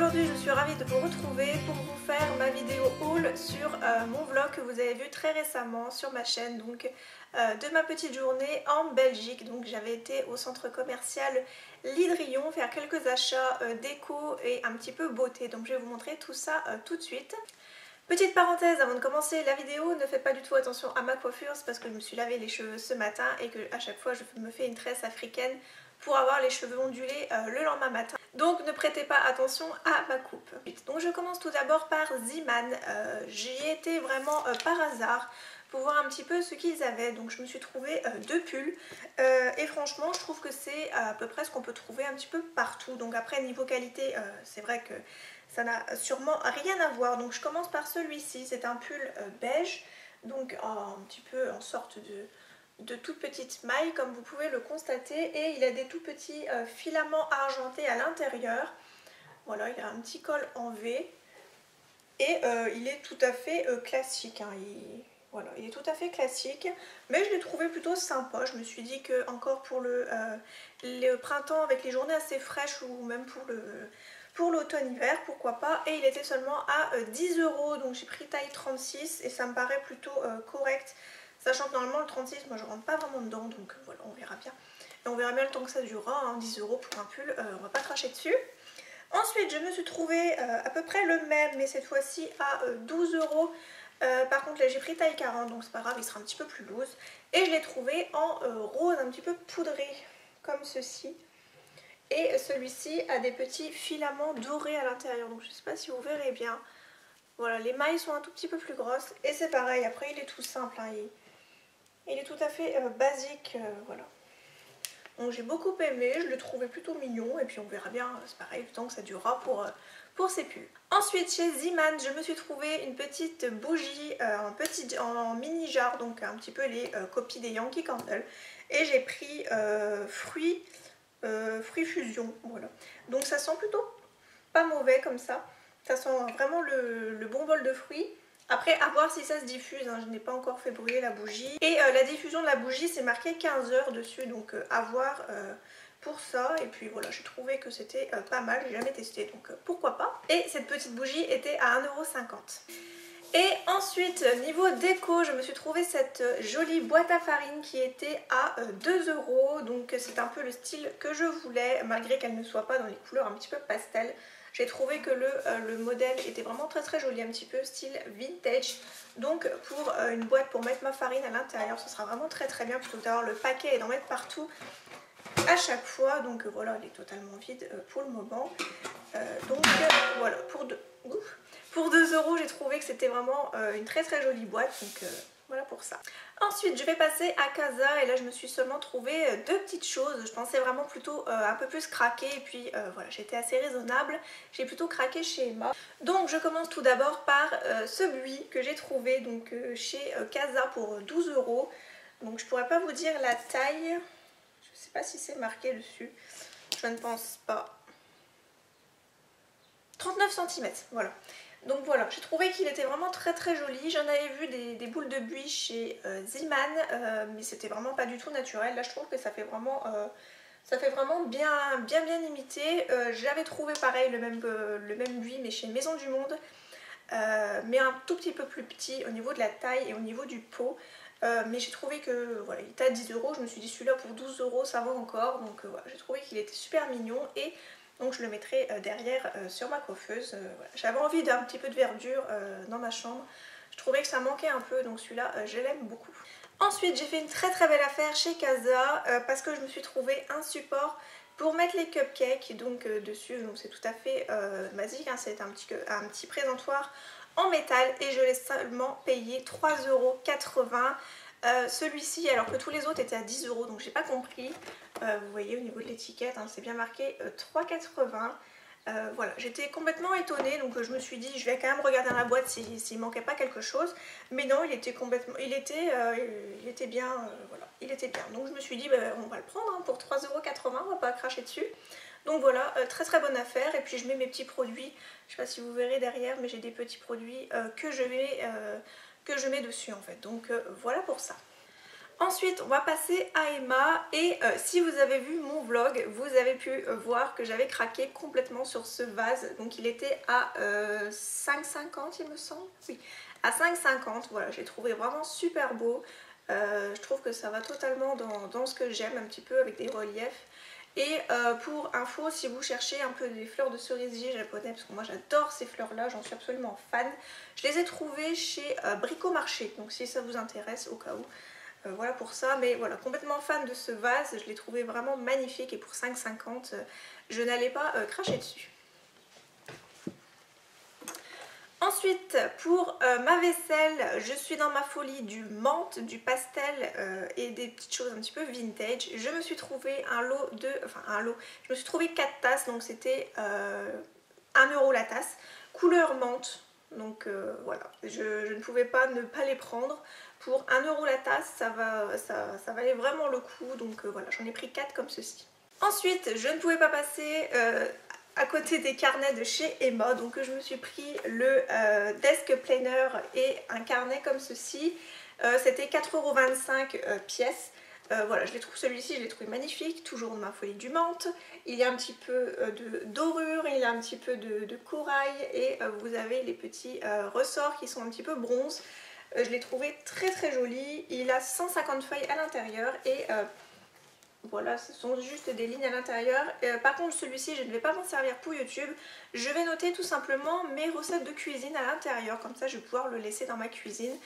Aujourd'hui je suis ravie de vous retrouver pour vous faire ma vidéo haul sur mon vlog que vous avez vu très récemment sur ma chaîne, donc de ma petite journée en Belgique. Donc j'avais été au centre commercial Lidrion faire quelques achats déco et un petit peu beauté, donc je vais vous montrer tout ça tout de suite. Petite parenthèse avant de commencer la vidéo, ne faites pas du tout attention à ma coiffure, c'est parce que je me suis lavé les cheveux ce matin et que à chaque fois je me fais une tresse africaine pour avoir les cheveux ondulés le lendemain matin. Donc ne prêtez pas attention à ma coupe. Donc je commence tout d'abord par Zeeman. J'y ai été vraiment par hasard pour voir un petit peu ce qu'ils avaient. Donc je me suis trouvé deux pulls et franchement je trouve que c'est à peu près ce qu'on peut trouver un petit peu partout. Donc après niveau qualité c'est vrai que ça n'a sûrement rien à voir. Donc je commence par celui-ci, c'est un pull beige, donc un petit peu en sorte de toute petite maille comme vous pouvez le constater, et il a des tout petits filaments argentés à l'intérieur. Voilà, il a un petit col en V et il est tout à fait classique, hein. Voilà, il est tout à fait classique, mais je l'ai trouvé plutôt sympa. Je me suis dit que encore pour le printemps avec les journées assez fraîches, ou même pour l'automne-hiver, pourquoi pas. Et il était seulement à 10 €, donc j'ai pris taille 36 et ça me paraît plutôt correct. Sachant que normalement le 36, moi je rentre pas vraiment dedans, donc voilà, on verra bien. Et on verra bien le temps que ça durera, hein, 10 € pour un pull, on va pas cracher dessus. Ensuite je me suis trouvé à peu près le même, mais cette fois-ci à 12 €. Par contre là j'ai pris taille 40, donc c'est pas grave, il sera un petit peu plus loose. Et je l'ai trouvé en rose un petit peu poudré, comme ceci. Et celui-ci a des petits filaments dorés à l'intérieur, donc je sais pas si vous verrez bien. Voilà, les mailles sont un tout petit peu plus grosses et c'est pareil, après il est tout simple, hein, il est tout à fait basique, voilà. Donc j'ai beaucoup aimé, je le trouvais plutôt mignon, et puis on verra bien, c'est pareil, le temps que ça durera pour ces pulls. Ensuite chez Zeeman, je me suis trouvé une petite bougie en mini jarre, donc un petit peu les copies des Yankee Candle. Et j'ai pris fruits fusion, voilà. Donc ça sent plutôt pas mauvais comme ça sent vraiment le bon bol de fruits. Après à voir si ça se diffuse, hein. Je n'ai pas encore fait brûler la bougie. Et la diffusion de la bougie c'est marqué 15 heures dessus, donc à voir pour ça. Et puis voilà, j'ai trouvé que c'était pas mal, j'ai jamais testé, donc pourquoi pas. Et cette petite bougie était à 1,50 €. Et ensuite niveau déco, je me suis trouvé cette jolie boîte à farine qui était à 2 €. Donc c'est un peu le style que je voulais, malgré qu'elle ne soit pas dans les couleurs un petit peu pastel. J'ai trouvé que le modèle était vraiment très très joli, un petit peu style vintage. Donc pour une boîte pour mettre ma farine à l'intérieur, ce sera vraiment très très bien, plutôt que d'avoir le paquet et d'en mettre partout à chaque fois. Donc voilà, elle est totalement vide pour le moment. Donc voilà, pour 2 € j'ai trouvé que c'était vraiment une très très jolie boîte, donc voilà pour ça. Ensuite je vais passer à Casa, et là je me suis seulement trouvé deux petites choses. Je pensais vraiment plutôt un peu plus craquer, et puis voilà, j'étais assez raisonnable, j'ai plutôt craqué chez Emma. Donc je commence tout d'abord par ce buis que j'ai trouvé donc chez Casa pour 12 €. Donc je pourrais pas vous dire la taille, je sais pas si c'est marqué dessus, je ne pense pas. 39 cm, voilà. Donc voilà, j'ai trouvé qu'il était vraiment très très joli. J'en avais vu des boules de buis chez Zeeman, mais c'était vraiment pas du tout naturel. Là je trouve que ça fait vraiment bien imité. J'avais trouvé pareil le même buis mais chez Maison du Monde, mais un tout petit peu plus petit au niveau de la taille et au niveau du pot. Mais j'ai trouvé que voilà, il était à 10 €. Je me suis dit celui-là pour 12 € ça va encore. Donc voilà, j'ai trouvé qu'il était super mignon, et donc je le mettrai derrière sur ma coiffeuse. Voilà. J'avais envie d'un petit peu de verdure dans ma chambre. Je trouvais que ça manquait un peu, donc celui-là je l'aime beaucoup. Ensuite j'ai fait une très très belle affaire chez Casa parce que je me suis trouvé un support pour mettre les cupcakes donc dessus. Donc c'est tout à fait basique, hein. C'est un petit présentoir en métal, et je l'ai seulement payé 3,80 €. Celui-ci, alors que tous les autres étaient à 10 €, donc j'ai pas compris. Vous voyez au niveau de l'étiquette, hein, c'est bien marqué 3,80 €. Voilà, j'étais complètement étonnée, donc je me suis dit je vais quand même regarder dans la boîte s'il manquait pas quelque chose. Mais non, il était bien, voilà, il était bien. Donc je me suis dit on va le prendre, hein, pour 3,80 €, on va pas cracher dessus. Donc voilà, très très bonne affaire. Et puis je mets mes petits produits, je sais pas si vous verrez derrière, mais j'ai des petits produits que je mets dessus en fait. Donc voilà pour ça. Ensuite on va passer à Emma et si vous avez vu mon vlog, vous avez pu voir que j'avais craqué complètement sur ce vase. Donc il était à 5,50 il me semble. Oui, à 5,50. Voilà, j'ai trouvé vraiment super beau. Je trouve que ça va totalement dans ce que j'aime un petit peu avec des reliefs. Et pour info, si vous cherchez un peu des fleurs de cerisier japonais, parce que moi j'adore ces fleurs là, j'en suis absolument fan, je les ai trouvées chez Bricomarché, donc si ça vous intéresse au cas où. Voilà pour ça, mais voilà, complètement fan de ce vase, je l'ai trouvé vraiment magnifique et pour 5,50 je n'allais pas cracher dessus. Ensuite, pour ma vaisselle, je suis dans ma folie du menthe, du pastel et des petites choses un petit peu vintage. Je me suis trouvé je me suis trouvé 4 tasses, donc c'était 1 € la tasse, couleur menthe. Donc voilà, je ne pouvais pas ne pas les prendre. Pour 1 € la tasse, ça valait vraiment le coup, donc voilà, j'en ai pris 4 comme ceci. Ensuite, je ne pouvais pas passer à côté des carnets de chez Emma, donc je me suis pris le desk planner et un carnet comme ceci. C'était 4,25 € pièce. Voilà, celui-ci je l'ai trouvé magnifique, toujours de ma folie du menthe. Il y a un petit peu de dorure, il y a un petit peu de corail et vous avez les petits ressorts qui sont un petit peu bronze. Je l'ai trouvé très très joli. Il a 150 feuilles à l'intérieur et voilà, ce sont juste des lignes à l'intérieur. Par contre celui-ci je ne vais pas m'en servir pour YouTube. Je vais noter tout simplement mes recettes de cuisine à l'intérieur. Comme ça je vais pouvoir le laisser dans ma cuisine.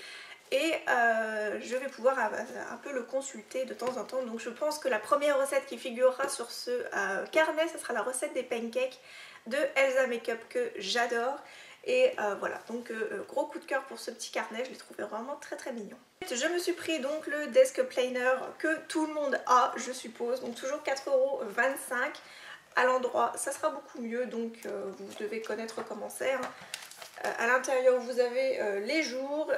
Et je vais pouvoir un peu le consulter de temps en temps. Donc je pense que la première recette qui figurera sur ce carnet, ce sera la recette des pancakes de Elsa Makeup que j'adore. Et voilà, donc gros coup de cœur pour ce petit carnet, je l'ai trouvé vraiment très très mignon. Je me suis pris donc le desk planner que tout le monde a, je suppose, donc toujours 4,25 € à l'endroit, ça sera beaucoup mieux, donc vous devez connaître comment c'est. Hein. À l'intérieur vous avez les jours,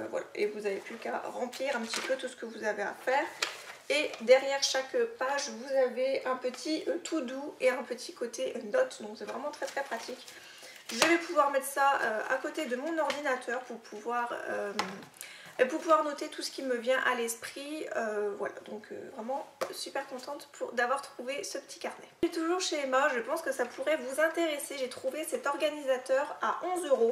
voilà, et vous n'avez plus qu'à remplir un petit peu tout ce que vous avez à faire. Et derrière chaque page vous avez un petit tout doux et un petit côté notes, donc c'est vraiment très très pratique. Je vais pouvoir mettre ça à côté de mon ordinateur pour pouvoir noter tout ce qui me vient à l'esprit. Voilà, donc vraiment super contente d'avoir trouvé ce petit carnet. Je suis toujours chez Emma, je pense que ça pourrait vous intéresser. J'ai trouvé cet organisateur à 11 €.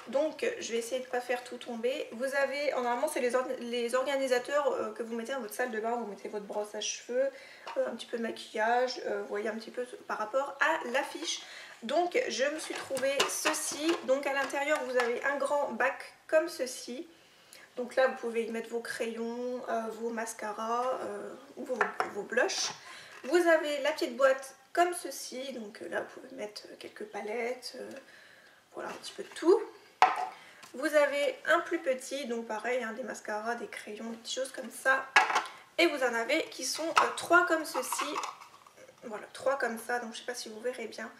Donc je vais essayer de ne pas faire tout tomber. Vous avez, normalement c'est les organisateurs que vous mettez dans votre salle de bain. Vous mettez votre brosse à cheveux, un petit peu de maquillage, vous voyez un petit peu par rapport à l'affiche. Donc je me suis trouvé ceci. Donc à l'intérieur vous avez un grand bac comme ceci. Donc là vous pouvez y mettre vos crayons, vos mascaras ou vos blushs. Vous avez la petite boîte comme ceci. Donc là vous pouvez mettre quelques palettes, voilà un petit peu de tout. Vous avez un plus petit, donc pareil, hein, des mascaras, des crayons, des petites choses comme ça. Et vous en avez qui sont 3 comme ceci. Voilà, 3 comme ça, donc je ne sais pas si vous verrez bien.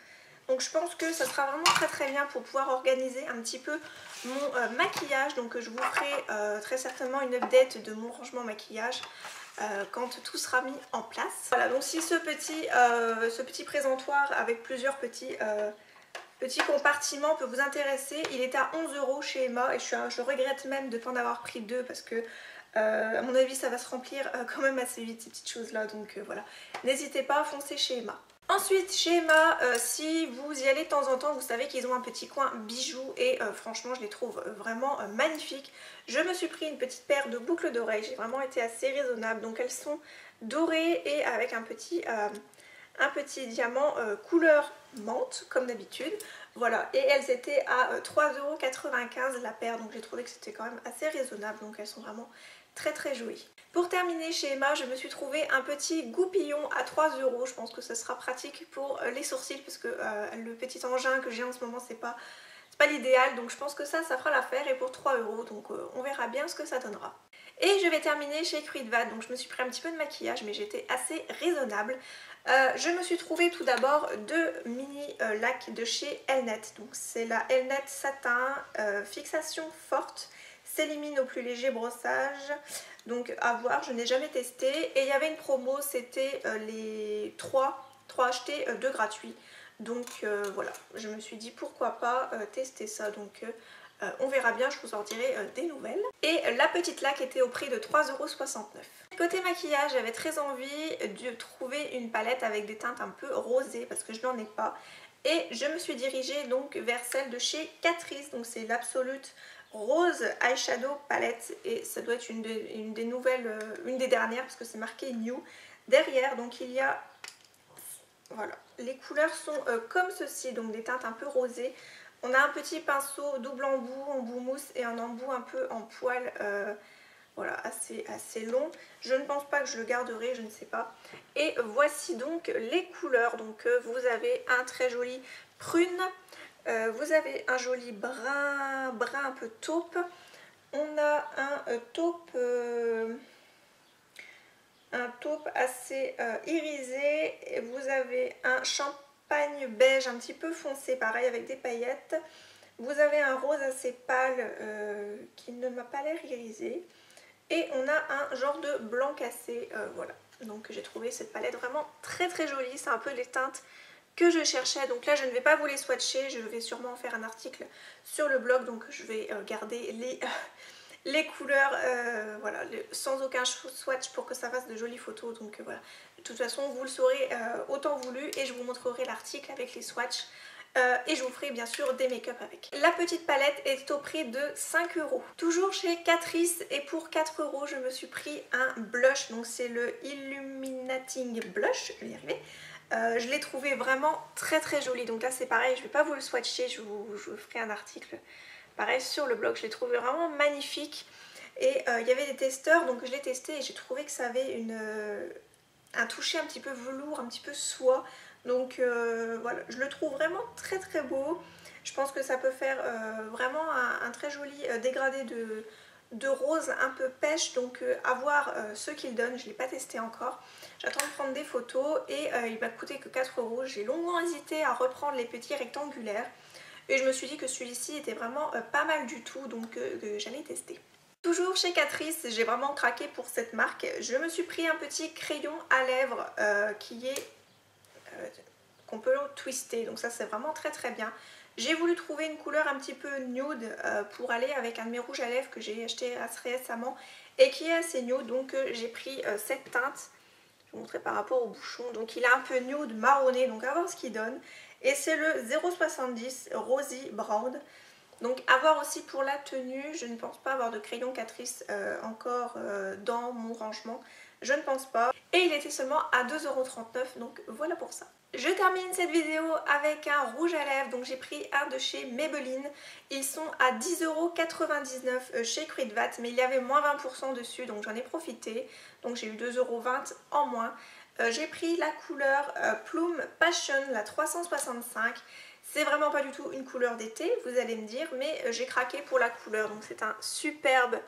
Donc je pense que ça sera vraiment très très bien pour pouvoir organiser un petit peu mon maquillage. Donc je vous ferai très certainement une update de mon rangement maquillage quand tout sera mis en place. Voilà, donc si ce petit présentoir avec plusieurs petits compartiments peut vous intéresser, il est à 11 € chez Emma et je regrette même de ne pas en avoir pris 2 parce que à mon avis ça va se remplir quand même assez vite ces petites choses là. Donc voilà, n'hésitez pas à foncer chez Emma. Ensuite chez Emma, si vous y allez de temps en temps, vous savez qu'ils ont un petit coin bijoux et franchement je les trouve vraiment magnifiques. Je me suis pris une petite paire de boucles d'oreilles, j'ai vraiment été assez raisonnable. Donc elles sont dorées et avec un petit diamant couleur menthe comme d'habitude. Voilà, et elles étaient à 3,95 € la paire, donc j'ai trouvé que c'était quand même assez raisonnable. Donc elles sont vraiment très très jolies. Pour terminer chez Emma, je me suis trouvé un petit goupillon à 3 €. Je pense que ce sera pratique pour les sourcils parce que le petit engin que j'ai en ce moment c'est pas l'idéal, donc je pense que ça fera l'affaire. Et pour 3 €, donc on verra bien ce que ça donnera. Et je vais terminer chez Kruidvat, donc je me suis pris un petit peu de maquillage mais j'étais assez raisonnable. Je me suis trouvé tout d'abord 2 mini lacs de chez Elnet. Donc c'est la Elnet Satin Fixation Forte, s'élimine au plus léger brossage. Donc à voir, je n'ai jamais testé. Et il y avait une promo, c'était les 3 achetés 2 gratuits. Donc voilà, je me suis dit pourquoi pas tester ça. Donc On verra bien, je vous en dirai des nouvelles. Et la petite laque était au prix de 3,69 €. Côté maquillage, j'avais très envie de trouver une palette avec des teintes un peu rosées parce que je n'en ai pas. Et je me suis dirigée donc vers celle de chez Catrice, donc c'est l'Absolute Rose Eyeshadow Palette et ça doit être une des nouvelles, une des dernières parce que c'est marqué New derrière. Donc il y a, voilà, les couleurs sont comme ceci, donc des teintes un peu rosées. On a un petit pinceau double embout mousse et un embout un peu en poil, voilà, assez long. Je ne pense pas que je le garderai, je ne sais pas. Et voici donc les couleurs. Donc vous avez un très joli prune, vous avez un joli brun un peu taupe. On a un taupe assez irisé. Et vous avez un champagne beige un petit peu foncé, pareil avec des paillettes. Vous avez un rose assez pâle qui ne m'a pas l'air irisé. Et on a un genre de blanc cassé, voilà. Donc j'ai trouvé cette palette vraiment très jolie. C'est un peu les teintes que je cherchais. Donc là je ne vais pas vous les swatcher, je vais sûrement faire un article sur le blog. Donc je vais garder les couleurs voilà, sans aucun swatch pour que ça fasse de jolies photos. Donc voilà, de toute façon vous le saurez autant voulu et je vous montrerai l'article avec les swatchs. Et je vous ferai bien sûr des make-up avec. La petite palette est au prix de 5 €. Toujours chez Catrice et pour 4 € je me suis pris un blush. Donc c'est le Illuminating Blush, je vais y arriver. Je l'ai trouvé vraiment très joli. Donc là c'est pareil, je ne vais pas vous le swatcher, je vous ferai un article pareil sur le blog. Je l'ai trouvé vraiment magnifique. Et il y avait des testeurs, donc je l'ai testé et j'ai trouvé que ça avait un toucher un petit peu velours, un petit peu soie. Donc voilà, je le trouve vraiment très beau. Je pense que ça peut faire vraiment un très joli dégradé de rose un peu pêche. Donc à voir ce qu'il donne, je ne l'ai pas testé encore. J'attends de prendre des photos et il m'a coûté que 4 €. J'ai longuement hésité à reprendre les petits rectangulaires. Et je me suis dit que celui-ci était vraiment pas mal du tout, donc j'allais tester. Toujours chez Catrice, j'ai vraiment craqué pour cette marque. Je me suis pris un petit crayon à lèvres qui est qu'on peut twister, donc ça c'est vraiment très bien. J'ai voulu trouver une couleur un petit peu nude pour aller avec un de mes rouges à lèvres que j'ai acheté assez récemment et qui est assez nude, donc j'ai pris cette teinte. Je vais vous montrer par rapport au bouchon, donc il est un peu nude marronné, donc à voir ce qu'il donne. Et c'est le 0,70 Rosy Brown. Donc à voir aussi pour la tenue, je ne pense pas avoir de crayon Catrice encore dans mon rangement, je ne pense pas. Et il était seulement à 2,39 €, donc voilà pour ça. Je termine cette vidéo avec un rouge à lèvres, donc j'ai pris un de chez Maybelline. Ils sont à 10,99 € chez Kruidvat, mais il y avait moins 20% dessus, donc j'en ai profité. Donc j'ai eu 2,20 € en moins. J'ai pris la couleur Plume Passion, la 365. C'est vraiment pas du tout une couleur d'été, vous allez me dire, mais j'ai craqué pour la couleur. Donc c'est un superbe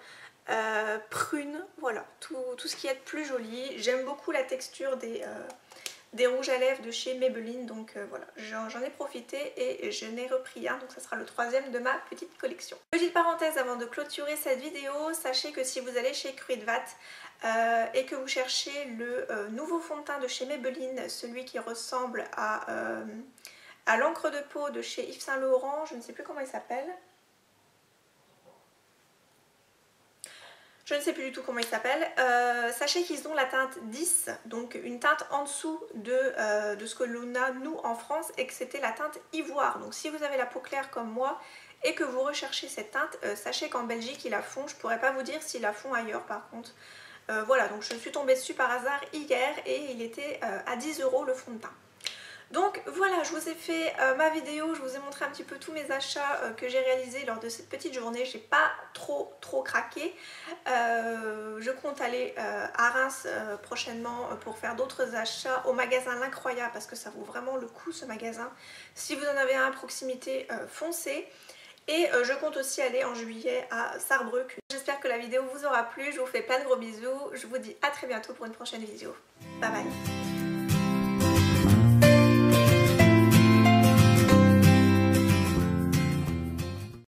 prune, voilà, tout ce qui est plus joli. J'aime beaucoup la texture des rouges à lèvres de chez Maybelline, donc voilà, j'en ai profité et je n'ai repris un, donc ça sera le troisième de ma petite collection. Petite parenthèse avant de clôturer cette vidéo, sachez que si vous allez chez Kruidvat et que vous cherchez le nouveau fond de teint de chez Maybelline, celui qui ressemble à l'encre de peau de chez Yves Saint Laurent, je ne sais plus comment il s'appelle. Je ne sais plus du tout comment il s'appelle. Sachez qu'ils ont la teinte 10, donc une teinte en dessous de ce que l'on a nous en France, et que c'était la teinte ivoire. Donc si vous avez la peau claire comme moi et que vous recherchez cette teinte, sachez qu'en Belgique ils la font. Je ne pourrais pas vous dire s'ils la font ailleurs par contre. Voilà, donc je suis tombée dessus par hasard hier et il était à 10 € le fond de teint. Donc voilà, je vous ai fait ma vidéo, je vous ai montré un petit peu tous mes achats que j'ai réalisés lors de cette petite journée. J'ai pas trop craqué. Je compte aller à Reims prochainement pour faire d'autres achats au magasin L'Incroyable parce que ça vaut vraiment le coup ce magasin. Si vous en avez un à proximité, foncez. Et je compte aussi aller en juillet à Sarrebruck. J'espère que la vidéo vous aura plu, je vous fais plein de gros bisous. Je vous dis à très bientôt pour une prochaine vidéo. Bye bye.